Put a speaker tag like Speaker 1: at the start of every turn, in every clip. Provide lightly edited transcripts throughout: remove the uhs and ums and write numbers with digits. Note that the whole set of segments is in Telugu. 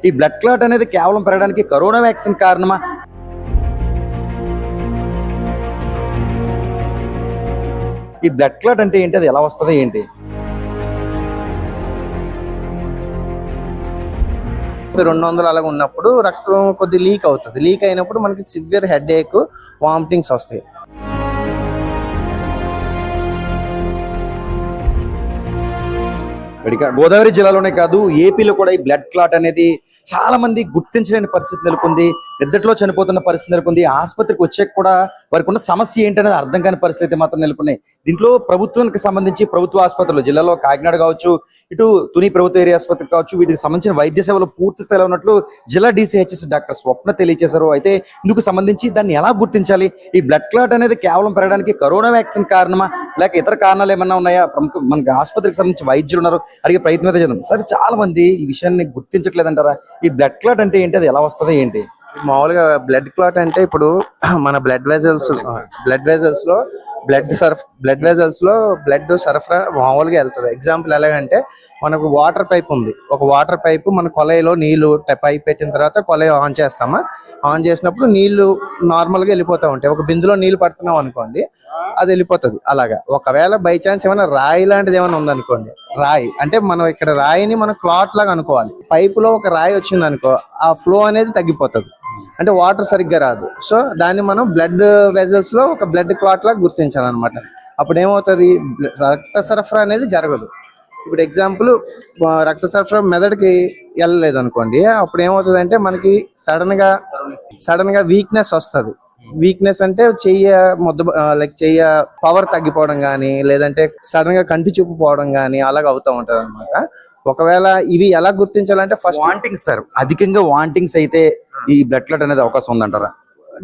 Speaker 1: ఈ బ్లడ్ క్లాట్ అనేది కేవలం పెరగడానికి కరోనా వ్యాక్సిన్ కారణమా? ఈ బ్లడ్ క్లాట్ అంటే ఏంటి, అది ఎలా వస్తుంది ఏంటి?
Speaker 2: 200 అలాగ ఉన్నప్పుడు రక్తం కొద్ది లీక్ అవుతుంది. లీక్ అయినప్పుడు మనకి సివియర్ హెడ్ ఏక్, వామిటింగ్స్ వస్తాయి.
Speaker 1: గోదావరి జిల్లాలోనే కాదు, ఏపీలో కూడా ఈ బ్లడ్ క్లాట్ అనేది చాలా మంది గుర్తించలేని పరిస్థితి నెలకొంది. నిద్దట్లో చనిపోతున్న పరిస్థితి నెలకొంది. ఆసుపత్రికి వచ్చాక కూడా వారికి ఉన్న సమస్య ఏంటనేది అర్థం కాని పరిస్థితి అయితే మాత్రం నెలకొన్నాయి. దీంట్లో ప్రభుత్వానికి సంబంధించి ప్రభుత్వ ఆసుపత్రులు జిల్లాలో కాకినాడ కావచ్చు, ఇటు తుని ప్రభుత్వ ఏరియా ఆసుపత్రి కావచ్చు, వీటికి సంబంధించిన వైద్య సేవలు పూర్తి స్థాయిలో ఉన్నట్లు జిల్లా DCHS డాక్టర్ స్వప్న తెలియజేశారు. అయితే ఇందుకు సంబంధించి దాన్ని ఎలా గుర్తించాలి, ఈ బ్లడ్ క్లాట్ అనేది కేవలం పెరగడానికి కరోనా వ్యాక్సిన్ కారణమా లేక ఇతర కారణాలు ఏమన్నా ఉన్నాయా, మనకి ఆసుపత్రికి సంబంధించి వైద్యులు ఉన్నారు, అడిగే ప్రయత్నం అయితే చేద్దాం. సరే, చాలా మంది ఈ విషయాన్ని గుర్తించట్లేదంటారా? ఈ బ్లడ్ క్లాట్ అంటే ఏంటి, అది ఎలా వస్తుంది ఏంటి?
Speaker 2: మామూలుగా బ్లడ్ క్లాట్ అంటే ఇప్పుడు మన బ్లడ్ వెజల్స్ లో బ్లడ్ సరఫరా మామూలుగా వెళ్తుంది. ఎగ్జాంపుల్ ఎలాగంటే మనకు వాటర్ పైప్ ఉంది. ఒక వాటర్ పైప్ మన కొలైలో నీళ్లు పైప్ పెట్టిన తర్వాత కొలై ఆన్ చేస్తామా, ఆన్ చేసినప్పుడు నీళ్లు నార్మల్ గా వెళ్ళిపోతా ఉంటాయి. ఒక బిందులో నీళ్లు పడుతున్నాం అనుకోండి, అది వెళ్ళిపోతుంది. అలాగా ఒకవేళ బై ఛాన్స్ ఏమైనా రాయి లాంటిది ఏమైనా ఉందనుకోండి, రాయి అంటే మనం ఇక్కడ రాయిని మనం క్లాట్ లాగా అనుకోవాలి. పైప్ లో ఒక రాయి వచ్చింది అనుకో, ఆ ఫ్లో అనేది తగ్గిపోతుంది, అంటే వాటర్ సరిగ్గా రాదు. సో దాన్ని మనం బ్లడ్ వెజల్స్ లో ఒక బ్లడ్ క్లాట్ లాగా గుర్తించాలన్నమాట. అప్పుడు ఏమవుతుంది, రక్త సరఫరా అనేది జరగదు. ఇప్పుడు ఎగ్జాంపుల్ రక్త సరఫరా మెదడుకి వెళ్ళలేదు అనుకోండి, అప్పుడు ఏమవుతుంది అంటే మనకి సడన్ గా వీక్నెస్ వస్తుంది. వీక్నెస్ అంటే చెయ్య పవర్ తగ్గిపోవడం కానీ, లేదంటే సడన్ గా కంటి చూపు పోవడం కానీ అలాగ అవుతూ ఉంటది అనమాట. ఒకవేళ ఇవి ఎలా గుర్తించాలంటే ఫస్ట్
Speaker 1: వాంటింగ్స్ సార్, అధికంగా వాంటింగ్స్ అయితే ఈ బ్లడ్ క్లాట్ అనేది అవకాశం ఉందంటారా?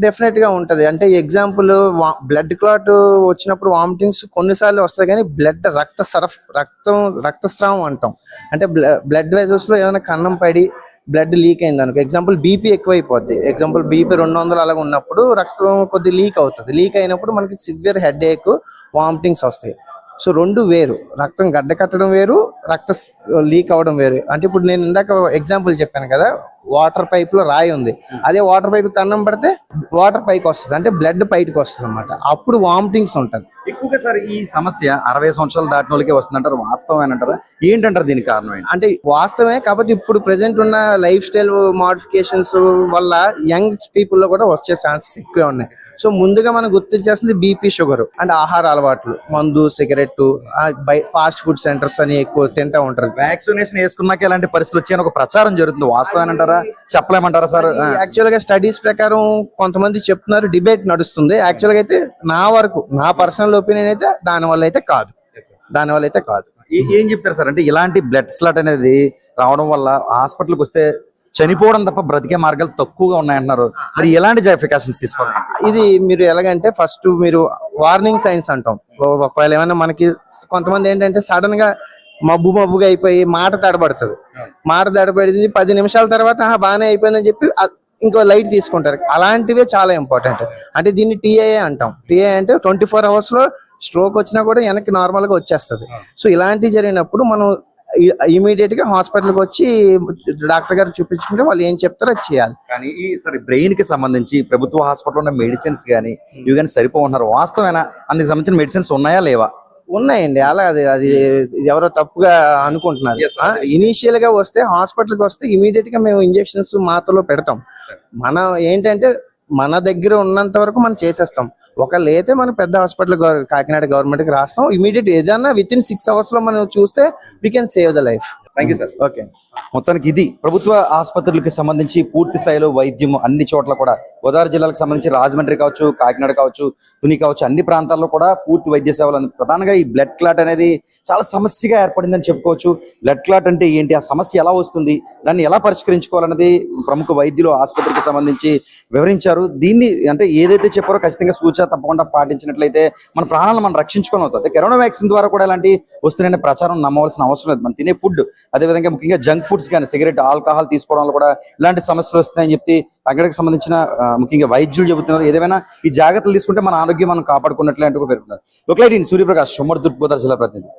Speaker 2: డెఫినెట్ గా ఉంటది. అంటే ఎగ్జాంపుల్ బ్లడ్ క్లాట్ వచ్చినప్పుడు వామిటింగ్స్ కొన్నిసార్లు వస్తాయి, కానీ రక్తస్రావం అంటాం. అంటే బ్లడ్ వెజల్స్ లో ఏదైనా కన్నం పడి బ్లడ్ లీక్ అయింది అనుకో, ఎగ్జాంపుల్ బీపీ ఎక్కువైపోద్ది. ఎగ్జాంపుల్ బీపీ 200 అలాగ ఉన్నప్పుడు రక్తం కొద్ది లీక్ అవుతుంది. లీక్ అయినప్పుడు మనకి సివియర్ హెడ్ ఏక్, వామిటింగ్స్ వస్తాయి. సో రెండు వేరు, రక్తం గడ్డ కట్టడం వేరు, రక్త లీక్ అవడం వేరు. అంటే ఇప్పుడు నేను ఇందాక ఎగ్జాంపుల్ చెప్పాను కదా, వాటర్ పైప్ లో రాయి ఉంది, అదే వాటర్ పైప్ కన్నం పడితే వాటర్ పైకి వస్తుంది, అంటే బ్లడ్ పైకి వస్తుంది అనమాట. అప్పుడు వామిటింగ్స్ ఉంటుంది
Speaker 1: ఎక్కువగా. సార్, ఈ సమస్య 60 సంవత్సరాలు దాటిన వాళ్ళకే వస్తుందంటారు, వాస్తవమేనంటారా? ఏంటంటారు దీనికి కారణం ఏంటి?
Speaker 2: అంటే వాస్తవమే, కాకపోతే ఇప్పుడు ప్రెసెంట్ ఉన్న లైఫ్ స్టైల్ మోడిఫికేషన్స్ వల్ల యంగ్ పీపుల్ లో కూడా వచ్చే ఛాన్సెస్ ఎక్కువ ఉన్నాయి. సో ముందుగా మనం గుర్తించాల్సింది బీపీ, షుగర్, అంటే ఆహార అలవాట్లు, మందు, సిగరెట్, ఫాస్ట్ ఫుడ్ సెంటర్స్ అని ఎక్కువ తింటా ఉంటారు.
Speaker 1: వ్యాక్సినేషన్ వేసుకున్నాక ఎలాంటి పరిస్థితులు వచ్చాయని ఒక ప్రచారం జరుగుతుంది, వాస్తవమేనంటారా, చెప్పలేమంటారా సార్?
Speaker 2: యాక్చువల్ గా స్టడీస్ ప్రకారం కొంతమంది చెప్తున్నారు, డిబేట్ నడుస్తుంది. యాక్చువల్ గా అయితే నా పర్సనల్ ఒపీనియన్ అయితే దానివల్ల అయితే కాదు.
Speaker 1: ఏం చెప్తారు సార్, అంటే ఇలాంటి బ్లడ్ క్లాట్ అనేది రావడం వల్ల హాస్పిటల్కి వస్తే చనిపోవడం తప్ప బ్రతికే మార్గాలు తక్కువగా ఉన్నాయంటున్నారు. మరి ఎలాంటి ప్రికాషన్స్ తీసుకోవాలి?
Speaker 2: ఇది మీరు ఎలాగంటే ఫస్ట్ మీరు వార్నింగ్ సైన్స్ అంటాం. ఒకవేళ ఏమైనా మనకి కొంతమంది ఏంటంటే సడన్ గా మబ్బుగా అయిపోయి మాట తడబడింది 10 నిమిషాల తర్వాత బాగానే అయిపోయిందని చెప్పి ఇంకో లైట్ తీసుకుంటారు. అలాంటివే చాలా ఇంపార్టెంట్. అంటే దీన్ని టీఐఏ అంటాం. టీఐఏ అంటే 24 hours లో స్ట్రోక్ వచ్చినా కూడా వెనక్కి నార్మల్ గా వచ్చేస్తుంది. సో ఇలాంటివి జరిగినప్పుడు మనం ఇమీడియట్ గా హాస్పిటల్కి వచ్చి డాక్టర్ గారు చూపించుకుంటే వాళ్ళు ఏం చెప్తారో అది చేయాలి.
Speaker 1: కానీ సరే, బ్రెయిన్ కి సంబంధించి ప్రభుత్వ హాస్పిటల్ ఉన్న మెడిసిన్స్ కానీ ఇవి కానీ సరిపోతున్నారు, వాస్తవేనా? అందుకు సంబంధించిన మెడిసిన్స్ ఉన్నాయా లేవా?
Speaker 2: ఉన్నాయండి. అలా అది ఎవరో తప్పుగా అనుకుంటున్నారు. ఇనీషియల్ గా వస్తే హాస్పిటల్కి వస్తే ఇమీడియట్ గా మేము ఇంజెక్షన్స్ మాత్రలో పెడతాం. మనం ఏంటంటే మన దగ్గర ఉన్నంత వరకు మనం చేసేస్తాం. ఒకవేళ అయితే మనం పెద్ద హాస్పిటల్ కాకినాడ గవర్నమెంట్ కి రాస్తాం. ఇమీడియట్ ఏదైనా విత్ ఇన్ 6 hours లో మనం చూస్తే we can save the life.
Speaker 1: Thank you sir.
Speaker 2: Okay,
Speaker 1: మొత్తానికి ఇది ప్రభుత్వ ఆసుపత్రులకు సంబంధించి పూర్తి స్థాయిలో వైద్యం అన్ని చోట్ల కూడా, గోదావరి జిల్లాలకు సంబంధించి రాజమండ్రి కావచ్చు, కాకినాడ కావచ్చు, తుని కావచ్చు, అన్ని ప్రాంతాల్లో కూడా పూర్తి వైద్య సేవలు. ప్రధానంగా ఈ బ్లడ్ క్లాట్ అనేది చాలా సమస్యగా ఏర్పడిందని చెప్పుకోవచ్చు. బ్లడ్ క్లాట్ అంటే ఏంటి, ఆ సమస్య ఎలా వస్తుంది, దాన్ని ఎలా పరిష్కరించుకోవాలన్నది ప్రముఖ వైద్యులు ఆసుపత్రికి సంబంధించి వివరించారు. దీన్ని అంటే ఏదైతే చెప్పారో ఖచ్చితంగా సూచన తప్పకుండా పాటించినట్లయితే మన ప్రాణాలను మనం రక్షించుకొని అవుతుంది. కరోనా వ్యాక్సిన్ ద్వారా కూడా ఇలాంటి వస్తున్న ప్రచారం నమ్మవలసిన అవసరం లేదు. మనం తినే ఫుడ్, అదేవిధంగా ముఖ్యంగా జంక్ ఫుడ్స్ కానీ, సిగరెట్, ఆల్కహాల్ తీసుకోవడం వల్ల కూడా ఇలాంటి సమస్యలు వస్తున్నాయని చెప్పి అక్కడికి సంబంధించిన ముఖ్యంగా వైద్యులు చెబుతున్నారు. ఏదైనా ఈ జాగ్రత్తలు తీసుకుంటే మన ఆరోగ్యం మనం కాపాడుకున్నట్లే అంటూ పేర్కొన్నారు. సూర్యప్రకాష్, తూర్పు గోదావరి జిల్లా ప్రతినిధి.